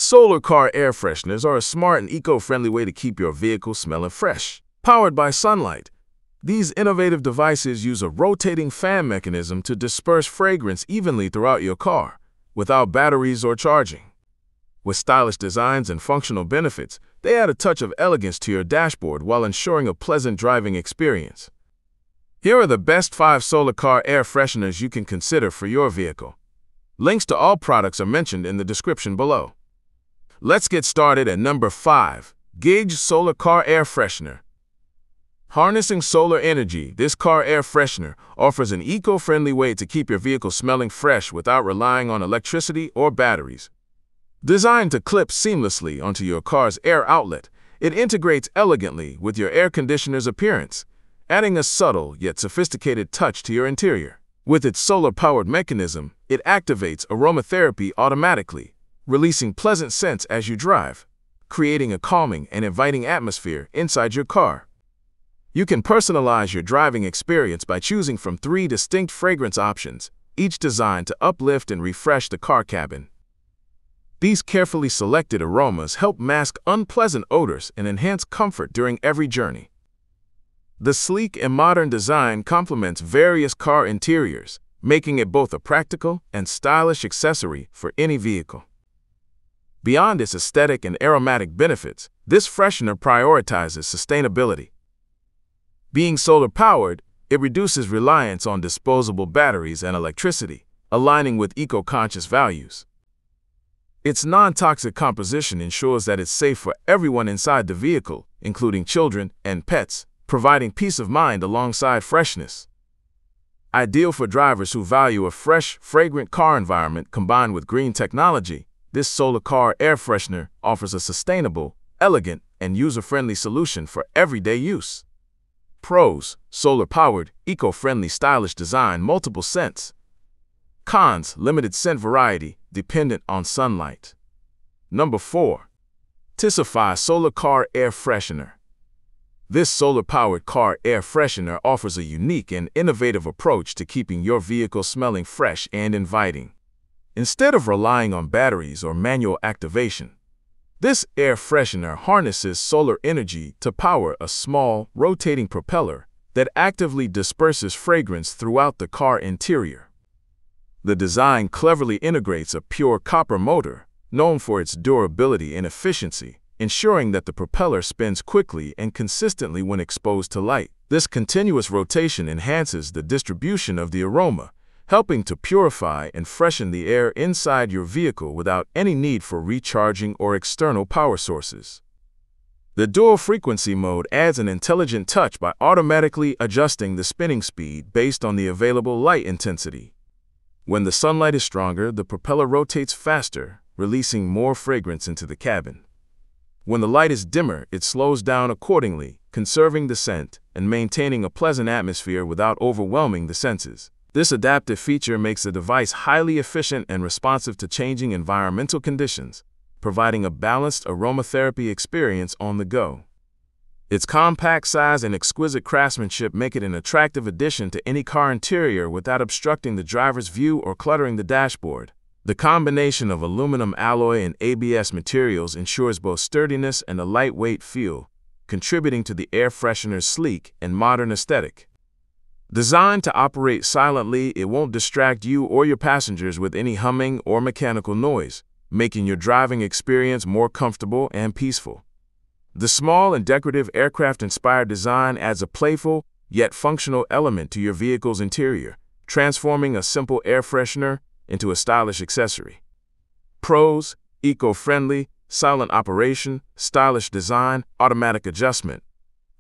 Solar car air fresheners are a smart and eco-friendly way to keep your vehicle smelling fresh. Powered by sunlight, these innovative devices use a rotating fan mechanism to disperse fragrance evenly throughout your car, without batteries or charging. With stylish designs and functional benefits, they add a touch of elegance to your dashboard while ensuring a pleasant driving experience. Here are the best 5 solar car air fresheners you can consider for your vehicle. Links to all products are mentioned in the description below. Let's get started at number 5, Gege Solar Car Air Freshener. Harnessing solar energy, this car air freshener offers an eco-friendly way to keep your vehicle smelling fresh without relying on electricity or batteries. Designed to clip seamlessly onto your car's air outlet, it integrates elegantly with your air conditioner's appearance, adding a subtle yet sophisticated touch to your interior. With its solar-powered mechanism, it activates aromatherapy automatically, releasing pleasant scents as you drive, creating a calming and inviting atmosphere inside your car. You can personalize your driving experience by choosing from 3 distinct fragrance options, each designed to uplift and refresh the car cabin. These carefully selected aromas help mask unpleasant odors and enhance comfort during every journey. The sleek and modern design complements various car interiors, making it both a practical and stylish accessory for any vehicle. Beyond its aesthetic and aromatic benefits, this freshener prioritizes sustainability. Being solar-powered, it reduces reliance on disposable batteries and electricity, aligning with eco-conscious values. Its non-toxic composition ensures that it's safe for everyone inside the vehicle, including children and pets, providing peace of mind alongside freshness. Ideal for drivers who value a fresh, fragrant car environment combined with green technology, this solar car air freshener offers a sustainable, elegant, and user-friendly solution for everyday use. Pros: solar-powered, eco-friendly, stylish design, multiple scents. Cons: limited scent variety, dependent on sunlight. Number 4. Ticify Solar Car Air Freshener. This solar-powered car air freshener offers a unique and innovative approach to keeping your vehicle smelling fresh and inviting. Instead of relying on batteries or manual activation, this air freshener harnesses solar energy to power a small, rotating propeller that actively disperses fragrance throughout the car interior. The design cleverly integrates a pure copper motor, known for its durability and efficiency, ensuring that the propeller spins quickly and consistently when exposed to light. This continuous rotation enhances the distribution of the aroma, helping to purify and freshen the air inside your vehicle without any need for recharging or external power sources. The dual frequency mode adds an intelligent touch by automatically adjusting the spinning speed based on the available light intensity. When the sunlight is stronger, the propeller rotates faster, releasing more fragrance into the cabin. When the light is dimmer, it slows down accordingly, conserving the scent and maintaining a pleasant atmosphere without overwhelming the senses. This adaptive feature makes the device highly efficient and responsive to changing environmental conditions, providing a balanced aromatherapy experience on the go. Its compact size and exquisite craftsmanship make it an attractive addition to any car interior without obstructing the driver's view or cluttering the dashboard. The combination of aluminum alloy and ABS materials ensures both sturdiness and a lightweight feel, contributing to the air freshener's sleek and modern aesthetic. Designed to operate silently, it won't distract you or your passengers with any humming or mechanical noise, making your driving experience more comfortable and peaceful. The small and decorative aircraft-inspired design adds a playful, yet functional element to your vehicle's interior, transforming a simple air freshener into a stylish accessory. Pros: eco-friendly, silent operation, stylish design, automatic adjustment.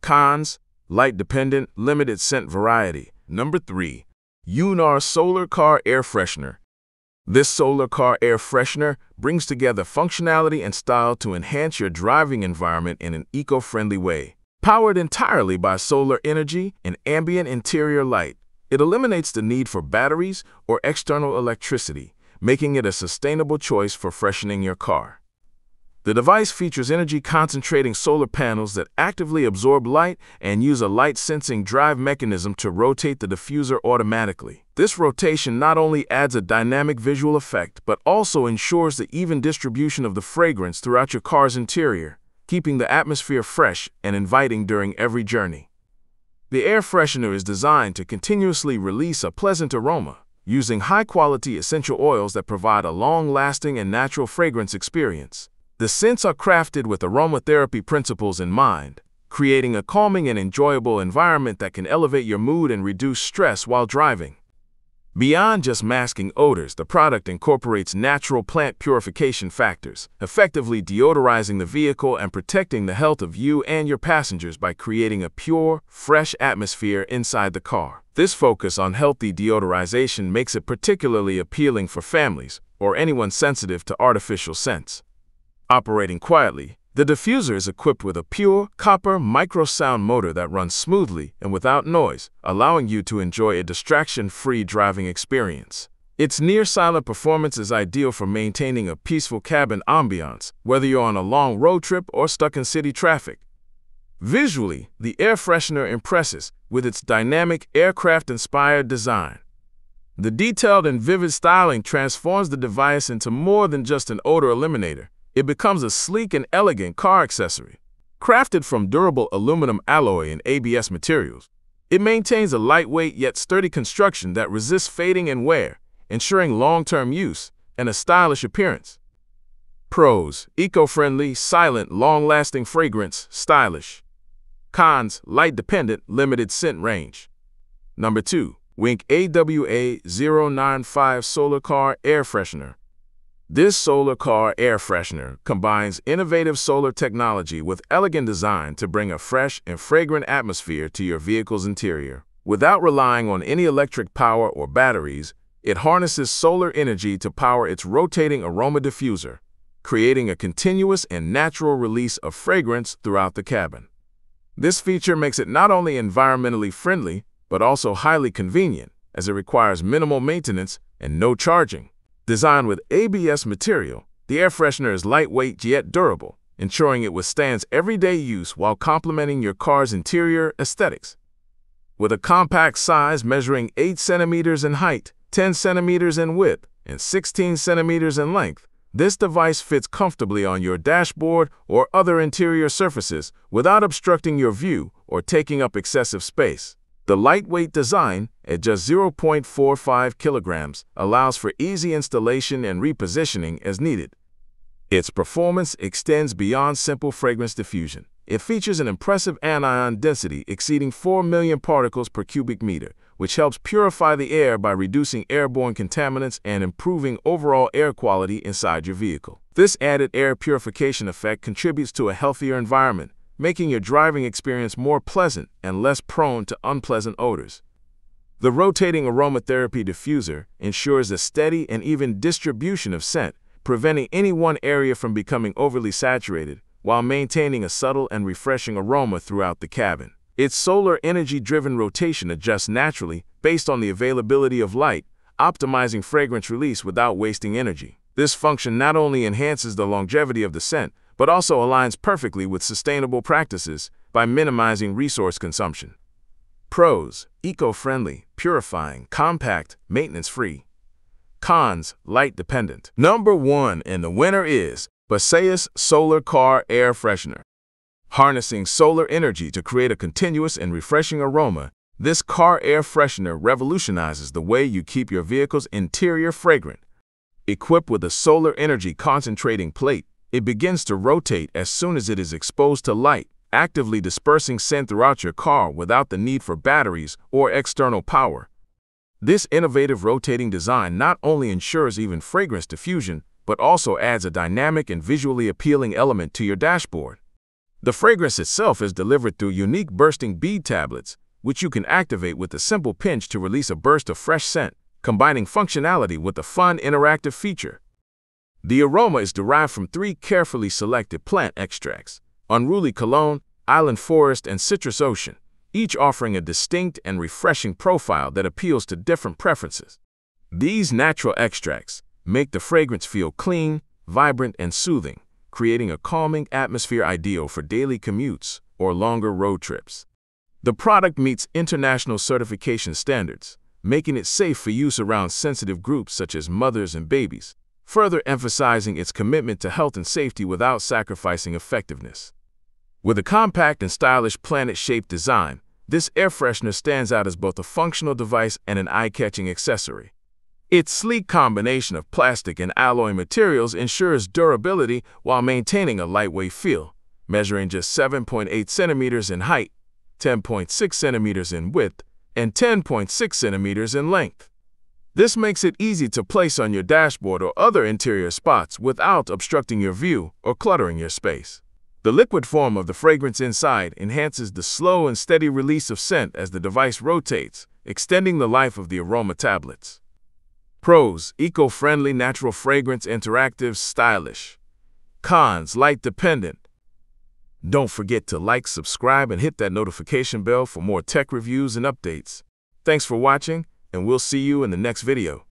Cons: light-dependent, limited scent variety. Number 3. Younar Solar Car Air Freshener. This solar car air freshener brings together functionality and style to enhance your driving environment in an eco-friendly way. Powered entirely by solar energy and ambient interior light, it eliminates the need for batteries or external electricity, making it a sustainable choice for freshening your car. The device features energy-concentrating solar panels that actively absorb light and use a light-sensing drive mechanism to rotate the diffuser automatically. This rotation not only adds a dynamic visual effect, but also ensures the even distribution of the fragrance throughout your car's interior, keeping the atmosphere fresh and inviting during every journey. The air freshener is designed to continuously release a pleasant aroma, using high-quality essential oils that provide a long-lasting and natural fragrance experience. The scents are crafted with aromatherapy principles in mind, creating a calming and enjoyable environment that can elevate your mood and reduce stress while driving. Beyond just masking odors, the product incorporates natural plant purification factors, effectively deodorizing the vehicle and protecting the health of you and your passengers by creating a pure, fresh atmosphere inside the car. This focus on healthy deodorization makes it particularly appealing for families or anyone sensitive to artificial scents. Operating quietly, the diffuser is equipped with a pure, copper micro-sound motor that runs smoothly and without noise, allowing you to enjoy a distraction-free driving experience. Its near-silent performance is ideal for maintaining a peaceful cabin ambiance, whether you're on a long road trip or stuck in city traffic. Visually, the air freshener impresses with its dynamic, aircraft-inspired design. The detailed and vivid styling transforms the device into more than just an odor eliminator. It becomes a sleek and elegant car accessory. Crafted from durable aluminum alloy and ABS materials, it maintains a lightweight yet sturdy construction that resists fading and wear, ensuring long-term use and a stylish appearance. Pros: eco-friendly, silent, long-lasting fragrance, stylish. Cons: light-dependent, limited scent range. Number 2. Wink AWA095 Solar Car Air Freshener. This solar car air freshener combines innovative solar technology with elegant design to bring a fresh and fragrant atmosphere to your vehicle's interior. Without relying on any electric power or batteries, it harnesses solar energy to power its rotating aroma diffuser, creating a continuous and natural release of fragrance throughout the cabin. This feature makes it not only environmentally friendly, but also highly convenient, as it requires minimal maintenance and no charging. Designed with ABS material, the air freshener is lightweight yet durable, ensuring it withstands everyday use while complementing your car's interior aesthetics. With a compact size measuring 8 centimeters in height, 10 centimeters in width, and 16 centimeters in length, this device fits comfortably on your dashboard or other interior surfaces without obstructing your view or taking up excessive space. The lightweight design, at just 0.45 kilograms, allows for easy installation and repositioning as needed. Its performance extends beyond simple fragrance diffusion. It features an impressive anion density exceeding 4 million particles per cubic meter, which helps purify the air by reducing airborne contaminants and improving overall air quality inside your vehicle. This added air purification effect contributes to a healthier environment, making your driving experience more pleasant and less prone to unpleasant odors. The rotating aromatherapy diffuser ensures a steady and even distribution of scent, preventing any one area from becoming overly saturated, while maintaining a subtle and refreshing aroma throughout the cabin. Its solar energy-driven rotation adjusts naturally based on the availability of light, optimizing fragrance release without wasting energy. This function not only enhances the longevity of the scent, but also aligns perfectly with sustainable practices by minimizing resource consumption. Pros: eco-friendly, purifying, compact, maintenance-free. Cons: light-dependent. Number 1, and the winner is Baseus Solar Car Air Freshener. Harnessing solar energy to create a continuous and refreshing aroma, this car air freshener revolutionizes the way you keep your vehicle's interior fragrant. Equipped with a solar energy concentrating plate, it begins to rotate as soon as it is exposed to light, actively dispersing scent throughout your car without the need for batteries or external power. This innovative rotating design not only ensures even fragrance diffusion, but also adds a dynamic and visually appealing element to your dashboard. The fragrance itself is delivered through unique bursting bead tablets, which you can activate with a simple pinch to release a burst of fresh scent, combining functionality with a fun interactive feature. The aroma is derived from 3 carefully selected plant extracts: unruly cologne, island forest, and citrus ocean, each offering a distinct and refreshing profile that appeals to different preferences. These natural extracts make the fragrance feel clean, vibrant, and soothing, creating a calming atmosphere ideal for daily commutes or longer road trips. The product meets international certification standards, making it safe for use around sensitive groups such as mothers and babies, further emphasizing its commitment to health and safety without sacrificing effectiveness. With a compact and stylish planet-shaped design, this air freshener stands out as both a functional device and an eye-catching accessory. Its sleek combination of plastic and alloy materials ensures durability while maintaining a lightweight feel, measuring just 7.8 centimeters in height, 10.6 centimeters in width, and 10.6 centimeters in length. This makes it easy to place on your dashboard or other interior spots without obstructing your view or cluttering your space. The liquid form of the fragrance inside enhances the slow and steady release of scent as the device rotates, extending the life of the aroma tablets. Pros: eco-friendly, natural fragrance, interactive, stylish. Cons: light-dependent. Don't forget to like, subscribe, and hit that notification bell for more tech reviews and updates. Thanks for watching, and we'll see you in the next video.